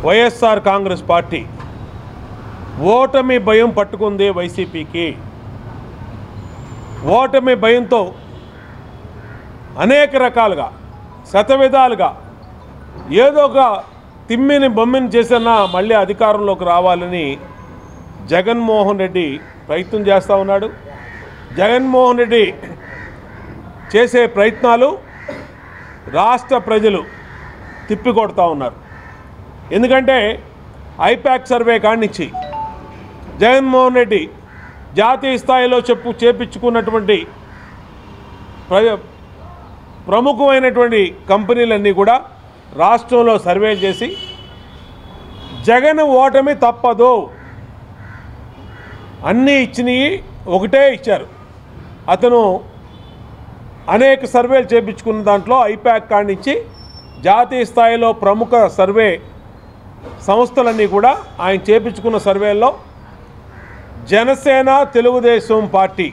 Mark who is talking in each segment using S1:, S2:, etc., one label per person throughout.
S1: YSR Congress party ఓటమి భయం పట్టుకుంది వైసీపీకి. ఓటమి భయంతో అనేక రకాలుగా శతవిధాలుగా ఏదో ఒక తిమ్మిని బొమ్మిని చేసినా మళ్ళీ అధికారంలోకి రావాలని జగన్మోహన్ రెడ్డి ప్రయత్నం చేస్తూ ఉన్నాడు. జగన్మోహన్ రెడ్డి చేసే ప్రయత్నాలు రాష్ట్ర ప్రజలు తిప్పికొడతా ఉన్నారు. ఎందుకంటే ఐపాక్ సర్వే కానిచ్చి జగన్మోహన్ రెడ్డి జాతీయ స్థాయిలో చేపించుకున్నటువంటి ప్రముఖమైనటువంటి కంపెనీలన్నీ కూడా రాష్ట్రంలో సర్వే చేసి జగన్ ఓటమి తప్పదు అన్నీ ఇచ్చినవి ఒకటే ఇచ్చారు. అతను అనేక సర్వేలు చేపించుకున్న దాంట్లో ఐపాక్ కానిచ్చి జాతీయ స్థాయిలో ప్రముఖ సర్వే సంస్థలన్నీ కూడా ఆయన చేపించుకున్న సర్వేల్లో జనసేన తెలుగుదేశం పార్టీ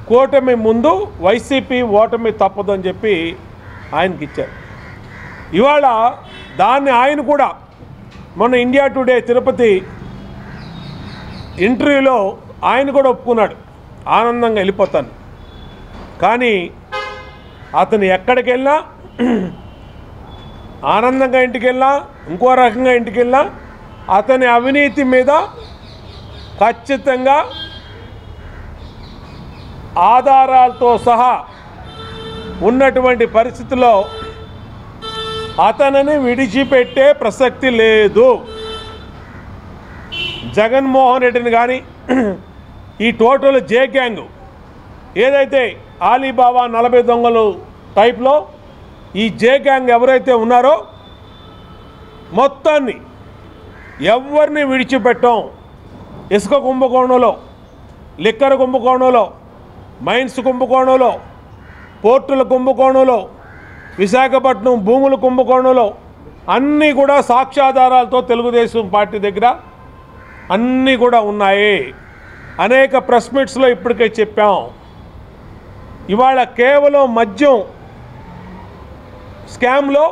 S1: కూటమి ముందు వైసీపీ ఓటమి తప్పదని చెప్పి ఆయనకి ఇచ్చారు. ఇవాళ దాన్ని ఆయన కూడా మొన్న ఇండియా టుడే తిరుపతి ఇంటర్వ్యూలో ఆయన కూడా ఒప్పుకున్నాడు, ఆనందంగా వెళ్ళిపోతాను. కానీ అతను ఎక్కడికి వెళ్ళినా ఆనందంగా ఇంటికి వెళ్ళినా ఇంకో రకంగా ఇంటికి వెళ్ళినా అతని అవినీతి మీద ఖచ్చితంగా ఆధారాలతో సహా ఉన్నటువంటి పరిస్థితుల్లో అతనిని విడిచిపెట్టే ప్రసక్తి లేదు. జగన్మోహన్ రెడ్డిని కానీ ఈ టోటల్ జే గ్యాంగ్ ఏదైతే ఆలీబాబా 40 దొంగలు టైప్లో ఈ జే గ్యాంగ్ ఎవరైతే ఉన్నారో మొత్తాన్ని ఎవరిని విడిచిపెట్టాం. ఇసుక కుంభకోణంలో, లిక్కర్ కుంభకోణంలో, మైన్స్ కుంభకోణంలో, పోర్టుల కుంభకోణంలో, విశాఖపట్నం భూముల కుంభకోణంలో అన్నీ కూడా సాక్ష్యాధారాలతో తెలుగుదేశం పార్టీ దగ్గర అన్నీ కూడా ఉన్నాయి. అనేక ప్రెస్ మీట్స్లో ఇప్పటికే చెప్పాం. ఇవాళ కేవలం మద్యం స్కామ్లో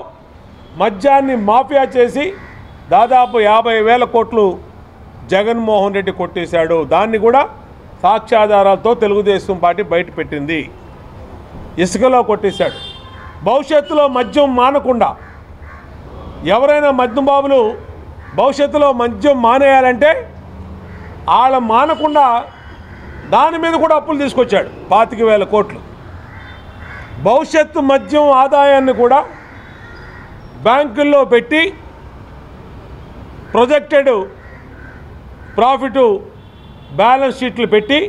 S1: మద్యాన్ని మాఫియా చేసి దాదాపు 50,000 కోట్లు జగన్మోహన్ రెడ్డి కొట్టేశాడు. దాన్ని కూడా సాక్ష్యాధారాలతో తెలుగుదేశం పార్టీ బయట పెట్టింది. ఇసుకలో కొట్టేశాడు. భవిష్యత్తులో మద్యం మానకుండా ఎవరైనా మద్యం బాబులు భవిష్యత్తులో మద్యం మానేయాలంటే వాళ్ళ మానకుండా దాని మీద కూడా అప్పులు తీసుకొచ్చాడు 25,000 కోట్లు. భవిష్యత్తు మద్యం ఆదాయాన్ని కూడా బ్యాంకుల్లో పెట్టి ప్రొజెక్టెడ్ ప్రాఫిట్ బ్యాలెన్స్ షీట్లు పెట్టి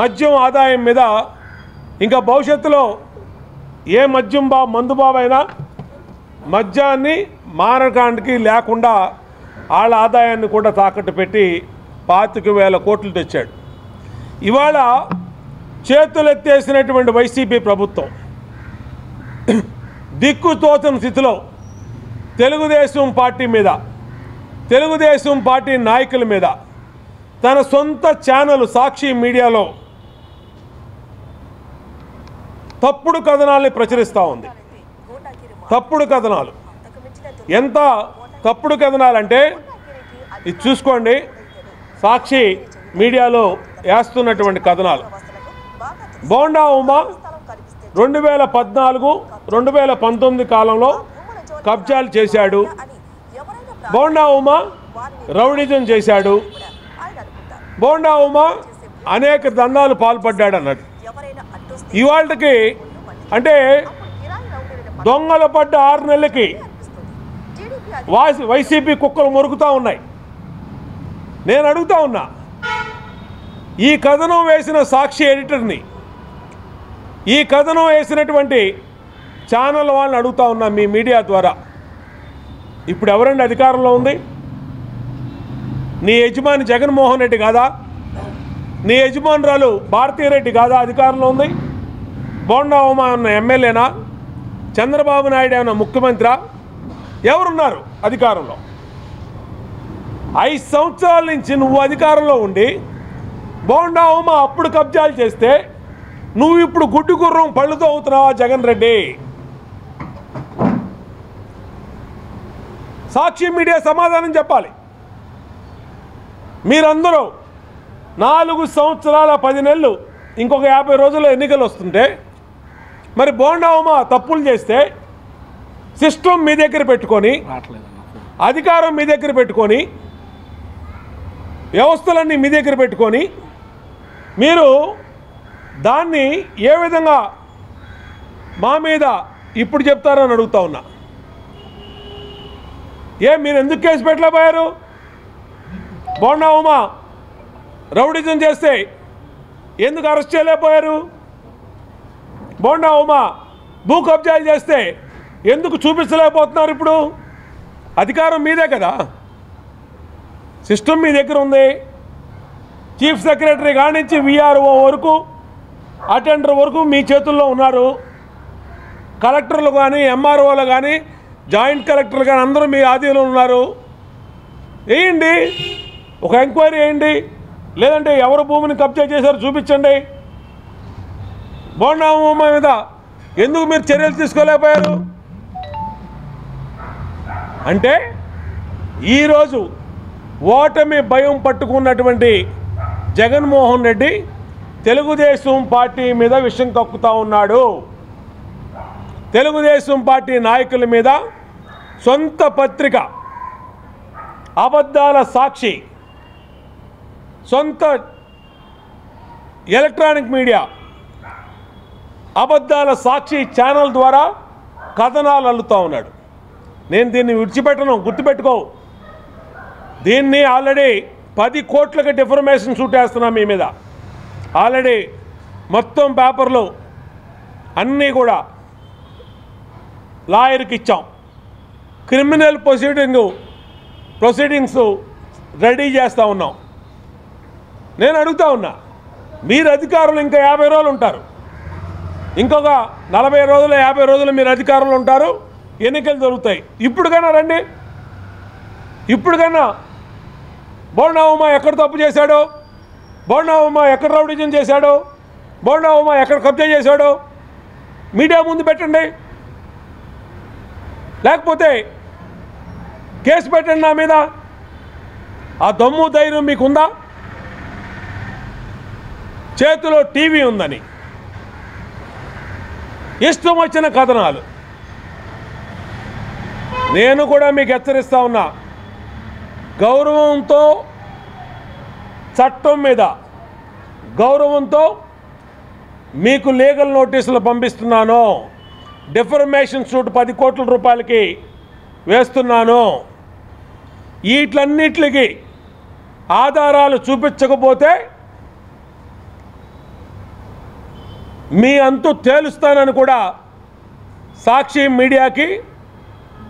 S1: మద్యం ఆదాయం మీద ఇంకా భవిష్యత్తులో ఏ మందు బాబైనా మద్యాన్ని మానకానికి లేకుండా వాళ్ళ ఆదాయాన్ని కూడా తాకట్టు పెట్టి 25,000 కోట్లు తెచ్చాడు. ఇవాళ చేతులెత్తేసినటువంటి వైసీపీ ప్రభుత్వం దిక్కుతోచని స్థితిలో తెలుగుదేశం పార్టీ మీద, తెలుగుదేశం పార్టీ నాయకుల మీద తన సొంత ఛానల్ సాక్షి మీడియాలో తప్పుడు కథనాల్ని ప్రచురిస్తూ ఉంది. తప్పుడు కథనాలు, ఎంత తప్పుడు కథనాలంటే ఇది చూసుకోండి. సాక్షి మీడియాలో వేస్తున్నటువంటి కథనాలు. బోండా ఉమా 2014, 2019 కాలంలో కబ్జాలు చేశాడు. బోండా ఉమా రౌడిజం చేశాడు. బోండా ఉమా అనేక దందాలు పాల్పడ్డాడు అన్నాడు. ఇవాళకి అంటే దొంగల పడ్డ 6 నెలలకి వైసీపీ కుక్కలు మొరుగుతూ ఉన్నాయి. నేను అడుగుతా ఉన్నా, ఈ కథనం వేసిన సాక్షి ఎడిటర్ని, ఈ కథనం వేసినటువంటి ఛానల్ వాళ్ళని అడుగుతా ఉన్నా, మీ మీడియా ద్వారా ఇప్పుడు ఎవరండి అధికారంలో ఉంది? నీ యజమాని జగన్మోహన్ రెడ్డి కాదా? నీ యజమానురాలు భారతీరెడ్డి కాదా అధికారంలో ఉంది? బోండా ఉమా అన్న ఎమ్మెల్యేనా? చంద్రబాబు నాయుడు ఏమన్నా ముఖ్యమంత్రి? ఎవరున్నారు అధికారంలో? 5 సంవత్సరాల నుంచి నువ్వు అధికారంలో ఉండి బోండా ఉమా అప్పుడు కబ్జాలు చేస్తే నువ్వు ఇప్పుడు గుడ్డు గుర్రం పళ్ళుతో అవుతున్నావా జగన్ రెడ్డి? సాక్షి మీడియా సమాధానం చెప్పాలి. మీరందరూ 4 సంవత్సరాల 10 నెలలు ఇంకొక 50 రోజుల్లో ఎన్నికలు వస్తుంటే మరి బోండా ఉమ తప్పులు చేస్తే సిస్టమ్ మీ దగ్గర పెట్టుకొని, అధికారం మీ దగ్గర పెట్టుకొని, వ్యవస్థలన్నీ మీ దగ్గర పెట్టుకొని మీరు దాన్ని ఏ విధంగా మా మీద ఇప్పుడు చెప్తారని అడుగుతా ఉన్నా. మీరు ఎందుకు కేసు పెట్టలేకపోయారు? బోండా ఉమ రౌడిజం చేస్తే ఎందుకు అరెస్ట్ చేయలేకపోయారు? బోండా ఉమ భూ కబ్జాలు చేస్తే ఎందుకు చూపించలేకపోతున్నారు? ఇప్పుడు అధికారం మీదే కదా, సిస్టమ్ మీ దగ్గర ఉంది. చీఫ్ సెక్రటరీ కానించి విఆర్ఓ వరకు, అటెండర్ వరకు మీ చేతుల్లో ఉన్నారు. కలెక్టర్లు కానీ, ఎంఆర్ఓలు కానీ, జాయింట్ కలెక్టర్లు కానీ అందరూ మీ ఆధీనంలో ఉన్నారు. వేయండి, ఒక ఎంక్వైరీ వేయండి. లేదంటే ఎవరు భూమిని కబ్జా చేశారో చూపించండి. బోండా ఉమ మీద ఎందుకు మీరు చర్యలు తీసుకోలేకపోయారు? అంటే ఈరోజు ఓటమి భయం పట్టుకున్నటువంటి జగన్మోహన్ రెడ్డి తెలుగుదేశం పార్టీ మీద విషం కక్కుతా ఉన్నాడు. తెలుగుదేశం పార్టీ నాయకుల మీద సొంత పత్రిక అబద్ధాల సాక్షి, సొంత ఎలక్ట్రానిక్ మీడియా అబద్ధాల సాక్షి ఛానల్ ద్వారా కథనాలు అల్లుతూ ఉన్నాడు. నేను దీన్ని విడిచిపెట్టను, గుర్తుపెట్టుకో. దీన్ని ఆల్రెడీ 10 కోట్లకి డిఫర్మేషన్ షూట్ వేస్తున్నాం మీ మీద. ఆల్రెడీ మొత్తం పేపర్లు అన్నీ కూడా లాయర్కి ఇచ్చాం. క్రిమినల్ ప్రొసీడింగ్స్ రెడీ చేస్తూ ఉన్నాం. నేను అడుగుతా ఉన్నా, మీరు అధికారులు ఇంకా 50 రోజులు ఉంటారు. ఇంకొక 40 రోజులు 50 రోజులు మీరు అధికారులు ఉంటారు. ఎన్నికలు జరుగుతాయి. ఇప్పుడుకైనా రండి. ఇప్పుడుకైనా బోండా ఉమ ఎక్కడ తప్పు చేశాడో, బోండా ఉమ ఎక్కడ రౌడిజం చేశాడో, బోండా ఉమ ఎక్కడ కబ్జా చేశాడో మీడియా ముందు పెట్టండి. లేకపోతే కేసు పెట్టండి నా మీద. ఆ దమ్ము ధైర్యం మీకుందా? చేతిలో టీవీ ఉందని ఇష్టం వచ్చిన కథనాలు. నేను కూడా మీకు హెచ్చరిస్తా ఉన్నా, గౌరవంతో చట్టం మీద గౌరవంతో మీకు లీగల్ నోటీసులు పంపిస్తున్నాను. డిఫర్మేషన్ సూట్ 10 కోట్ల రూపాయలకి వేస్తున్నాను. వీటన్నిటికి ఆధారాలు చూపించకపోతే మీ అంతు తేలుస్తానని కూడా సాక్షి మీడియాకి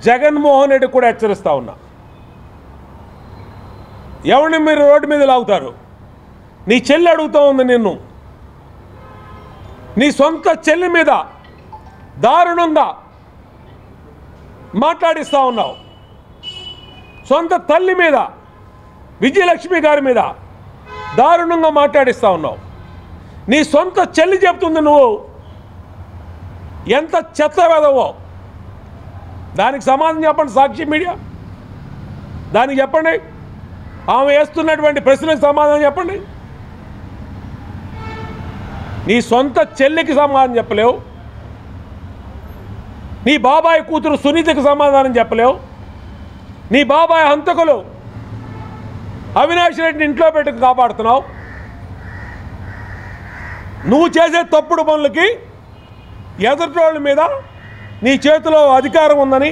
S1: జగన్మోహన్ రెడ్డి కూడా హెచ్చరిస్తా ఉన్నా. ఎవరిని మీరు రోడ్డు మీద లాగుతారు? నీ చెల్లి అడుగుతూ ఉంది నిన్ను. నీ సొంత చెల్లి మీద దారుణంగా మాట్లాడిస్తూ ఉన్నావు. సొంత తల్లి మీద, విజయలక్ష్మి గారి మీద దారుణంగా మాట్లాడిస్తూ ఉన్నావు. నీ సొంత చెల్లి చెప్తుంది నువ్వు ఎంత చెత్త వెదవో. దానికి సమాధానం చెప్పండి సాక్షి మీడియా. దానికి చెప్పండి. ఆమె వేస్తున్నటువంటి ప్రశ్నలకు సమాధానం చెప్పండి. నీ సొంత చెల్లికి సమాధానం చెప్పలేవు. నీ బాబాయ్ కూతురు సునీతకి సమాధానం చెప్పలేవు. నీ బాబాయ్ హంతకులు అవినాష్ రెడ్డిని ఇంట్లో పెట్టుకు కాపాడుతున్నావు. నువ్వు చేసే తప్పుడు పనులకి ఎదుటోళ్ళ మీద నీ చేతిలో అధికారం ఉందని,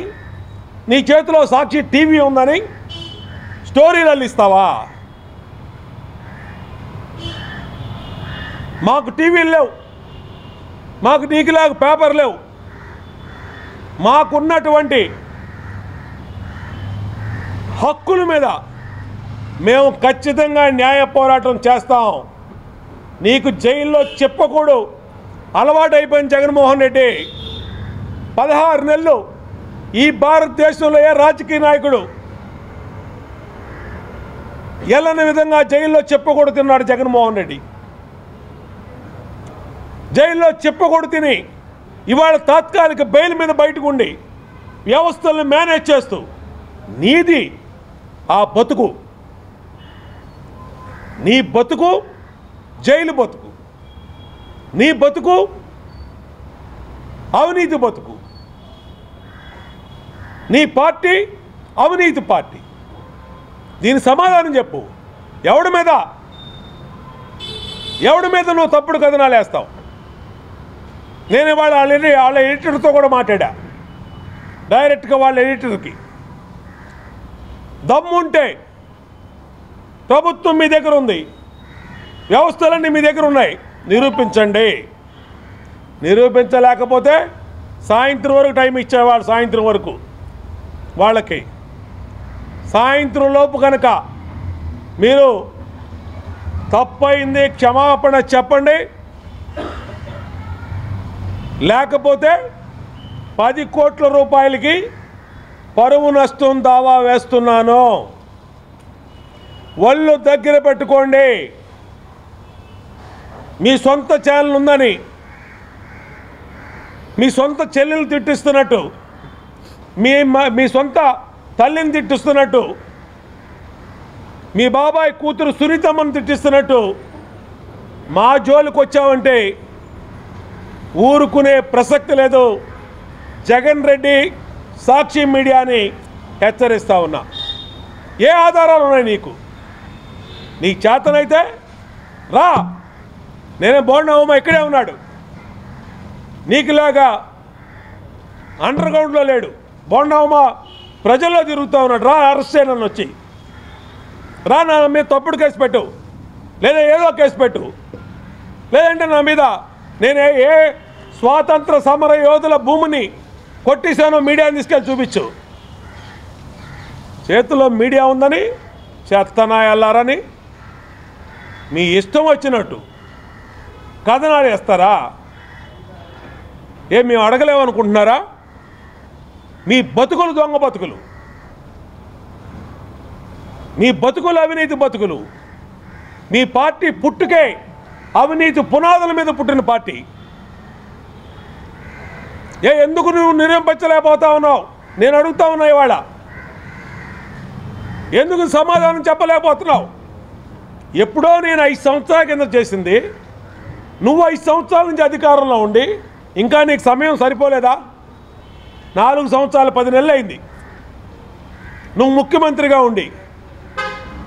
S1: నీ చేతిలో సాక్షి టీవీ ఉందని స్టోరీలు అల్లిస్తావా? మాకు టీవీలు లేవు, మాకు నీకులాగా పేపర్ లేవు. మాకున్నటువంటి హక్కుల మీద మేము ఖచ్చితంగా న్యాయ పోరాటం చేస్తాం. నీకు జైల్లో చెప్పకూడదు అలవాటు అయిపోయిన జగన్మోహన్ రెడ్డి 16 నెలలు ఈ భారతదేశంలో ఏ రాజకీయ నాయకుడు ఎలాంటి విధంగా జైల్లో చెప్పకూడదు తిన్నాడు జగన్మోహన్ రెడ్డి. జైల్లో చెప్పకూడదు తిని ఇవాళ తాత్కాలిక బెయిల్ మీద బయటకు ఉండి వ్యవస్థలను మేనేజ్ చేస్తూ నీది ఆ బతుకు, నీ బతుకు జైలు బతుకు, నీ బతుకు అవినీతి బతుకు, నీ పార్టీ అవినీతి పార్టీ. దీని సమాధానం చెప్పు. ఎవడి మీద నువ్వు తప్పుడు కథనాలు వేస్తావు? నేను వాళ్ళ ఎడిటర్తో కూడా మాట్లాడా, డైరెక్ట్గా వాళ్ళ ఎడిటర్కి. దమ్ముంటే ప్రభుత్వం మీ దగ్గర ఉంది, వ్యవస్థలన్నీ మీ దగ్గర ఉన్నాయి, నిరూపించండి. నిరూపించలేకపోతే సాయంత్రం వరకు టైం ఇచ్చేవాళ్ళు, సాయంత్రం వరకు వాళ్ళకి. సాయంత్రం లోపు కనుక మీరు తప్పైంది క్షమాపణ చెప్పండి, లేకపోతే 10 కోట్ల రూపాయలకి పరువు నష్టం దావా వేస్తున్నాను. ఒళ్ళు దగ్గర పెట్టుకోండి. మీ సొంత ఛానల్ ఉందని మీ సొంత చెల్లెలు తిట్టిస్తున్నట్టు, మీ సొంత తల్లిని తిట్టిస్తున్నట్టు, మీ బాబాయ్ కూతురు సునీతమ్మను తిట్టిస్తున్నట్టు మా జోలికి వచ్చావంటే ఊరుకునే ప్రసక్తి లేదు. జగన్ రెడ్డి సాక్షి మీడియాని హెచ్చరిస్తా ఉన్నా. ఏ ఆధారాలు ఉన్నాయి నీకు? నీకు చేతనైతే రా. నేనే బోండమ్మ ఇక్కడే ఉన్నాడు, నీకులాగా అండర్ గ్రౌండ్లో లేడు. బోండమ్మ ప్రజల్లో తిరుగుతూ ఉన్నాడు. రా, అరెస్ట్ చేయనని వచ్చి రా. నా మీద తప్పుడు కేసు పెట్టు, లేదా ఏదో కేసు పెట్టు, లేదంటే నా మీద నేను ఏ స్వాతంత్ర సమర యోధుల భూమిని కొట్టేశానో మీడియాని తీసుకెళ్ళి చూపించు. చేతిలో మీడియా ఉందని చేత్తనాయాలని మీ ఇష్టం వచ్చినట్టు కథనాలు వేస్తారా? మేము అడగలేమనుకుంటున్నారా? మీ బతుకులు దొంగ బతుకులు, మీ బతుకులు అవినీతి బతుకులు. మీ పార్టీ పుట్టుకే అవినీతి పునాదుల మీద పుట్టిన పార్టీ. ఎందుకు నువ్వు నిరూపించలేకపోతా ఉన్నావు? నేను అడుగుతా ఉన్నా ఇవాళ. ఎందుకు సమాధానం చెప్పలేకపోతున్నావు? ఎప్పుడో నేను 5 సంవత్సరాల కింద చేసింది, నువ్వు 5 సంవత్సరాల నుంచి అధికారంలో ఉండి ఇంకా నీకు సమయం సరిపోలేదా? 4 సంవత్సరాలు 10 నెలలు అయింది నువ్వు ముఖ్యమంత్రిగా ఉండి,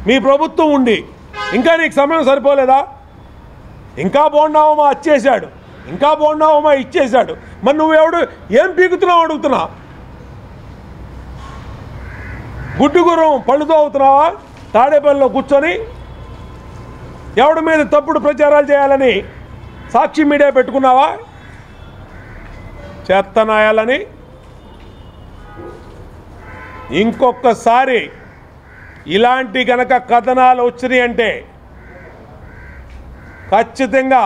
S1: మీ ప్రభుత్వం ఉండి, ఇంకా నీకు సమయం సరిపోలేదా? ఇంకా బోండావమా వచ్చేసాడు, ఇంకా బోండావమా ఇచ్చేశాడు. మరి నువ్వెవడు ఏం పీకుతున్నావు అడుగుతున్నా? గుడ్డుగురం పళ్ళుతో అవుతున్నావా? తాడేపల్లిలో కూర్చొని ఎవడి మీద తప్పుడు ప్రచారాలు చేయాలని సాక్షి మీడియా పెట్టుకున్నావా? చేత్తనాయాలని. ఇంకొకసారి ఇలాంటి గనక కథనాలు వచ్చినాయి అంటే ఖచ్చితంగా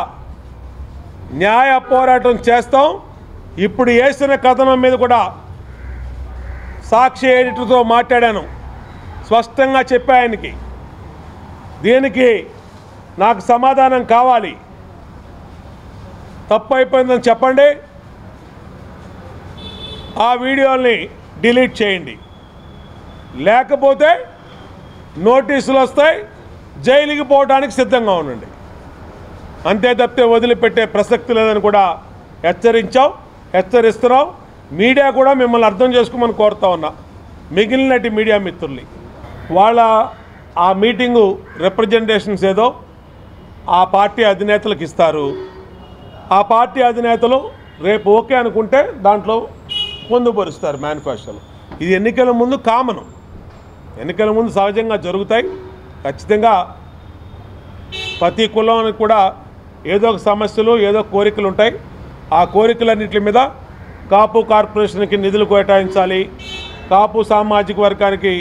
S1: న్యాయ పోరాటం చేస్తాం. ఇప్పుడు వేసిన కథనం మీద కూడా సాక్షి ఎడిటర్తో మాట్లాడాను, స్పష్టంగా చెప్పా ఆయనకి. దీనికి నాకు సమాధానం కావాలి. తప్పు అయిపోయిందని చెప్పండి, ఆ వీడియోల్ని డిలీట్ చేయండి, లేకపోతే నోటీసులు వస్తాయి, జైలుకి పోవడానికి సిద్ధంగా ఉండండి. అంతే తప్పితే వదిలిపెట్టే ప్రసక్తి లేదని కూడా హెచ్చరిస్తున్నాం. మీడియా కూడా మిమ్మల్ని అర్థం చేసుకోమని కోరుతా ఉన్నా, మిగిలినటి మీడియా మిత్రుల్ని. వాళ్ళ ఆ మీటింగు రిప్రజెంటేషన్స్ ఏదో ఆ పార్టీ అధినేతలకు ఇస్తారు. ఆ పార్టీ అధినేతలు రేపు ఓకే అనుకుంటే దాంట్లో పొందుపరుస్తారు మేనిఫెస్టోలో. ఇది ఎన్నికల ముందు కామను, ఎన్నికల ముందు సహజంగా జరుగుతాయి. ఖచ్చితంగా ప్రతి కులానికి కూడా ఏదో ఒక సమస్యలు, ఏదో కోరికలు ఉంటాయి. ఆ కోరికలన్నింటి మీద కాపు కార్పొరేషన్కి నిధులు కేటాయించాలి, కాపు సామాజిక వర్గానికి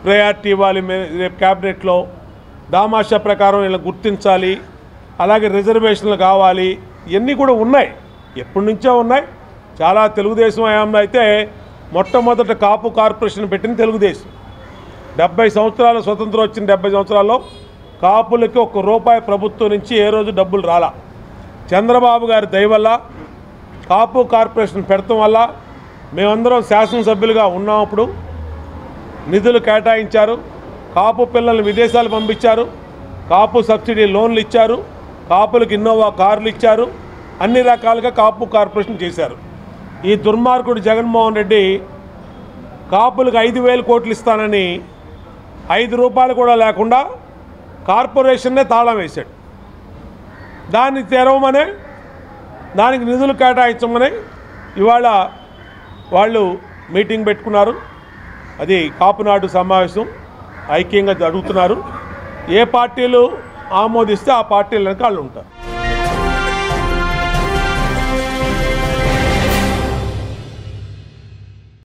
S1: ప్రయారిటీ ఇవ్వాలి, రేపు క్యాబినెట్లో దామాషా ప్రకారం ఇలా గుర్తించాలి, అలాగే రిజర్వేషన్లు కావాలి. ఇవన్నీ కూడా ఉన్నాయి, ఎప్పటి నుంచో ఉన్నాయి. చాలా తెలుగుదేశం హయాంలో అయితే మొట్టమొదట కాపు కార్పొరేషన్ పెట్టిన తెలుగుదేశం. 70 సంవత్సరాలు స్వతంత్రం వచ్చిన 70 సంవత్సరాల్లో కాపులకి ₹1 ప్రభుత్వం నుంచి ఏ రోజు డబ్బులు రాలా. చంద్రబాబు గారి దయ వల్ల కాపు కార్పొరేషన్ పెడతాం వల్ల మేమందరం శాసనసభ్యులుగా ఉన్నప్పుడు నిధులు కేటాయించారు, కాపు పిల్లల్ని విదేశాలు పంపించారు, కాపు సబ్సిడీ లోన్లు ఇచ్చారు, కాపులకు ఇన్నోవా కార్లు ఇచ్చారు, అన్ని రకాలుగా కాపు కార్పొరేషన్ చేశారు. ఈ దుర్మార్గుడు జగన్మోహన్ రెడ్డి కాపులకు 5,000 కోట్లు ఇస్తానని 5 రూపాయలు కూడా లేకుండా కార్పొరేషన్నే తాళం వేశాడు. దాన్ని తెరవమనే, దానికి నిధులు కేటాయించమని ఇవాళ వాళ్ళు మీటింగ్ పెట్టుకున్నారు. అది కాపునాడు సమావేశం ఐక్యంగా జరుగుతున్నారు. ఏ పార్టీలు ఆమోదిస్తే ఆ పార్టీల వెనక వాళ్ళు ఉంటారు.